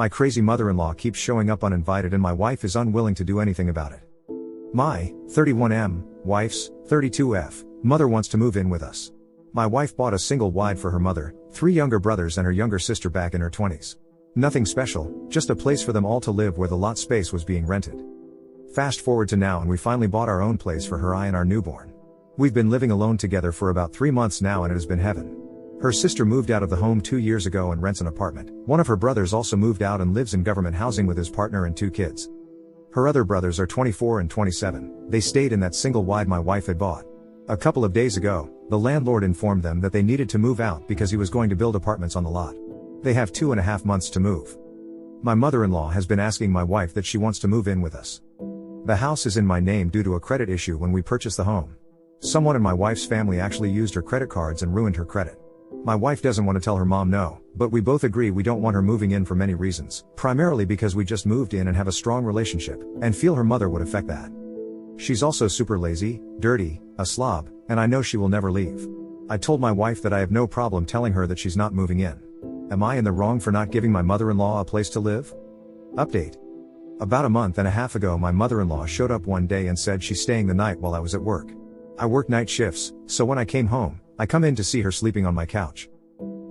My crazy mother-in-law keeps showing up uninvited and my wife is unwilling to do anything about it. My 31M wife's 32F mother wants to move in with us. My wife bought a single wide for her mother, 3 younger brothers and her younger sister back in her 20s. Nothing special, just a place for them all to live where the lot space was being rented. Fast forward to now and we finally bought our own place for her and our newborn. We've been living alone together for about 3 months now and it has been heaven. Her sister moved out of the home 2 years ago and rents an apartment. One of her brothers also moved out and lives in government housing with his partner and 2 kids. Her other brothers are 24 and 27, they stayed in that single wide my wife had bought. A couple of days ago, the landlord informed them that they needed to move out because he was going to build apartments on the lot. They have 2.5 months to move. My mother-in-law has been asking my wife that she wants to move in with us. The house is in my name due to a credit issue when we purchased the home. Someone in my wife's family actually used her credit cards and ruined her credit. My wife doesn't want to tell her mom no, but we both agree we don't want her moving in for many reasons, primarily because we just moved in and have a strong relationship, and feel her mother would affect that. She's also super lazy, dirty, a slob, and I know she will never leave. I told my wife that I have no problem telling her that she's not moving in. Am I in the wrong for not giving my mother-in-law a place to live? Update. About a month and a half ago my mother-in-law showed up one day and said she's staying the night while I was at work. I work night shifts, so when I came home, I come in to see her sleeping on my couch.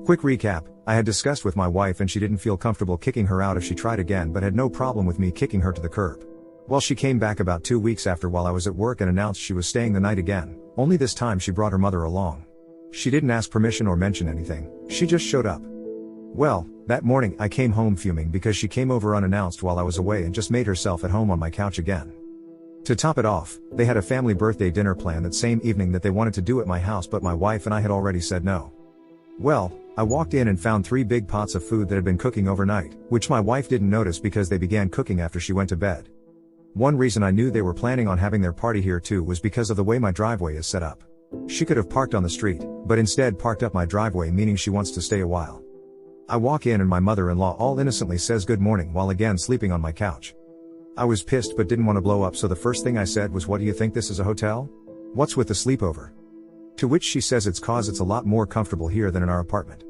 Quick recap, I had discussed with my wife and she didn't feel comfortable kicking her out if she tried again but had no problem with me kicking her to the curb. Well, she came back about 2 weeks after while I was at work and announced she was staying the night again, only this time she brought her mother along. She didn't ask permission or mention anything, she just showed up. Well, that morning I came home fuming because she came over unannounced while I was away and just made herself at home on my couch again. To top it off, they had a family birthday dinner planned that same evening that they wanted to do at my house but my wife and I had already said no. Well, I walked in and found 3 big pots of food that had been cooking overnight, which my wife didn't notice because they began cooking after she went to bed. One reason I knew they were planning on having their party here too was because of the way my driveway is set up. She could have parked on the street, but instead parked up my driveway, meaning she wants to stay a while. I walk in and my mother-in-law all innocently says good morning while again sleeping on my couch. I was pissed but didn't want to blow up, so the first thing I said was, "What do you think this is, a hotel? What's with the sleepover?" To which she says it's cause it's a lot more comfortable here than in our apartment.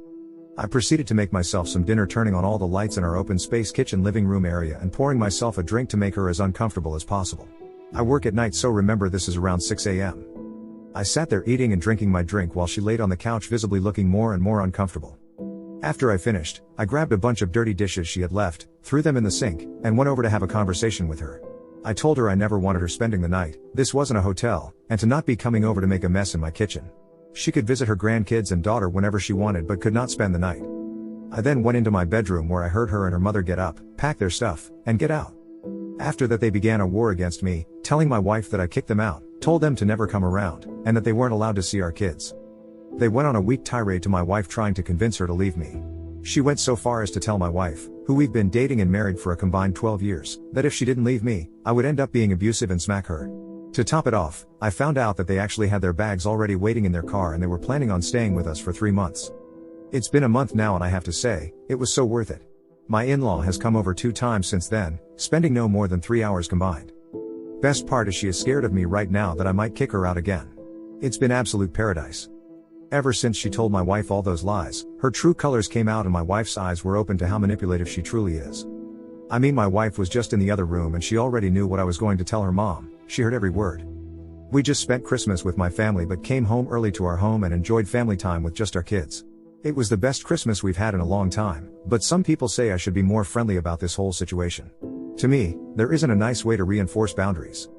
I proceeded to make myself some dinner, turning on all the lights in our open space kitchen living room area and pouring myself a drink to make her as uncomfortable as possible. I work at night, so remember this is around 6 a.m. I sat there eating and drinking my drink while she laid on the couch visibly looking more and more uncomfortable. After I finished, I grabbed a bunch of dirty dishes she had left, threw them in the sink, and went over to have a conversation with her. I told her I never wanted her spending the night, this wasn't a hotel, and to not be coming over to make a mess in my kitchen. She could visit her grandkids and daughter whenever she wanted but could not spend the night. I then went into my bedroom where I heard her and her mother get up, pack their stuff, and get out. After that they began a war against me, telling my wife that I kicked them out, told them to never come around, and that they weren't allowed to see our kids. They went on a weak tirade to my wife trying to convince her to leave me. She went so far as to tell my wife, who we've been dating and married for a combined 12 years, that if she didn't leave me, I would end up being abusive and smack her. To top it off, I found out that they actually had their bags already waiting in their car and they were planning on staying with us for 3 months. It's been a month now and I have to say, it was so worth it. My in-law has come over 2 times since then, spending no more than 3 hours combined. Best part is she is scared of me right now that I might kick her out again. It's been absolute paradise. Ever since she told my wife all those lies, her true colors came out and my wife's eyes were open to how manipulative she truly is. I mean, my wife was just in the other room and she already knew what I was going to tell her mom, she heard every word. We just spent Christmas with my family but came home early to our home and enjoyed family time with just our kids. It was the best Christmas we've had in a long time, but some people say I should be more friendly about this whole situation. To me, there isn't a nice way to reinforce boundaries.